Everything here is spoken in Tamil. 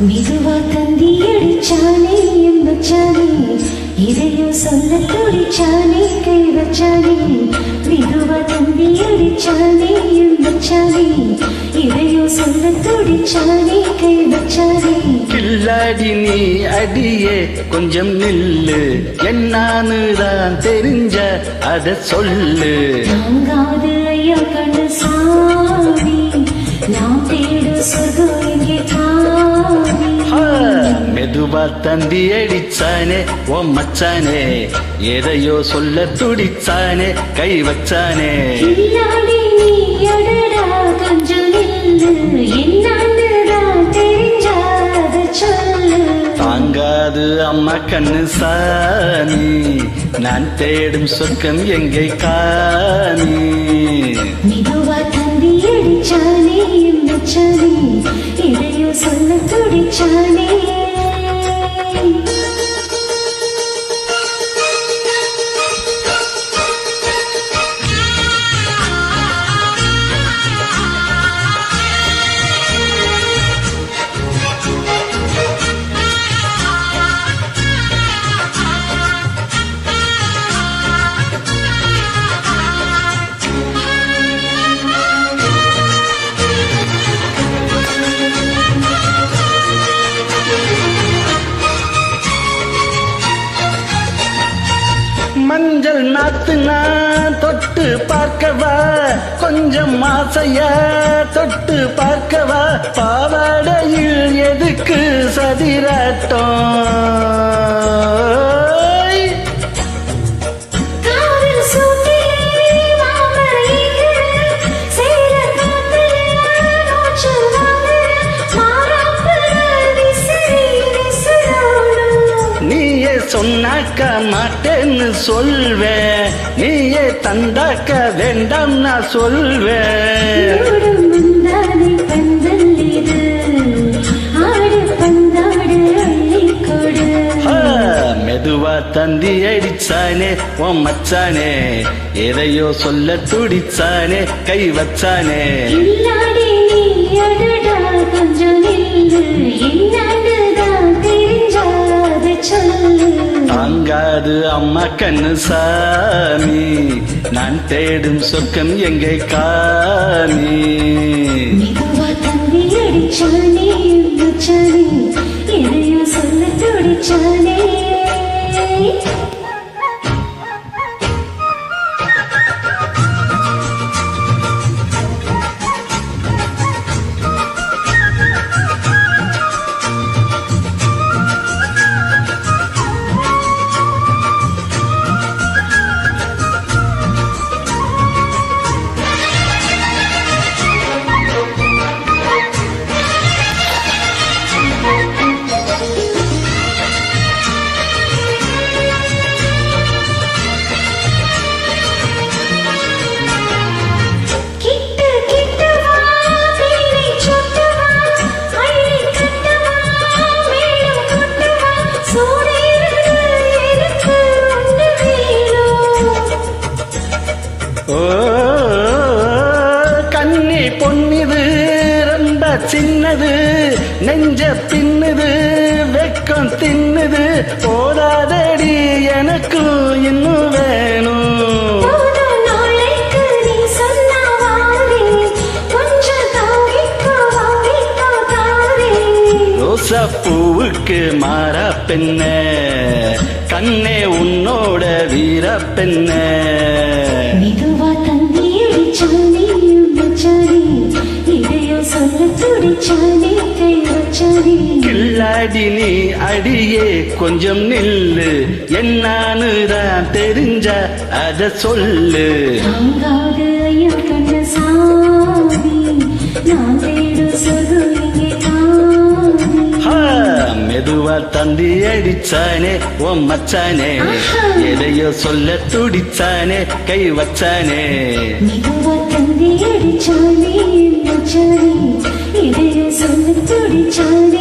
மெதுவா தந்தி அடிச்சானே என் மச்சானே, இதையோ சொல்ல துடிச்சானே கை வச்சானே. மெதுவா தந்தி அடிச்சானே என் மச்சானே, இதையோ சொல்ல துடிச்சானே கை வச்சானே. கில்லாடி நீ அடியே கொஞ்சம் நில்லு, என்னான்னு தான் தெரிஞ்ச அத சொல்லு. தாங்காது ஐயா கண்ணு சாமி, நாம் தேடும் சொர்க்கம் எங்கே காமி. மெதுவா தந்தி அடிச்சானே ஓ மச்சானே, எதையோ சொல்ல துடிச்சானே கை வச்சானே. கில்லாடி நீ அடடா கொஞ்சம் நில்லு, என்னான்னு தான் தெரிஞ்சாத சொல்லு. தாங்காது அம்மா கண்ணு சாமி, நான் தேடும் சொர்க்கம் எங்கே காமி. மெதுவா தந்தி அடிச்சானே என் மச்சானே, இதையோ சொல்ல துடிச்சானே. மஞ்சள் நாத்து நான் தொட்டு பார்க்கவா, கொஞ்சம் ஆசைய தொட்டு பார்க்கவா. பாவாடையில் எதுக்கு சதிராட்டம், சொன்னாக்க மாட்டேன்னு சொல்வேன், நீயே தந்தாக்க வேண்டாம் நான் சொல்வேன். மெதுவா தந்தி அடிச்சானே ஓ மச்சானே, எதையோ சொல்ல துடிச்சானே கை வச்சானே. தாங்காது அம்மா கண்ணு சாமி, நான் தேடும் சொர்க்கம் எங்கே காமி. மெதுவா தந்தி அடிச்சானே மச்சானே, இதையோ சொல்ல துடிச்சானே. ஓ கண்ணி பொன்னிது ரொம்ப சின்னது, நெஞ்ச பின்னுது வெக்கம் தின்னுது. போதாதடி எனக்கு இன்னும் வேணும், பூவுக்கு மாறா பெண்ண, கண்ணே உன்னோட வீர பெண்ண. மெதுவா தந்தி அடிச்சானே மச்சானே, இதையோ சொல்ல துடிச்சானே கை வச்சானே. கில்லாடி நீ அடியே கொஞ்சம் நில்லு, என்னான்னு தான் தெரிஞ்ச அத சொல்லு. தாங்காது ஐயா கண்ணு சாமி, நான் தேடும் சொர்க்கம் எங்கே காமி. மெதுவா தந்தி அடிச்சானே ஓ மச்சானே, எதையோ சொல்ல துடிச்சானே கை வச்சானே. மெதுவா தந்தி அடிச்சானே மச்சானே, இதையோ சொல்ல துடிச்சானே.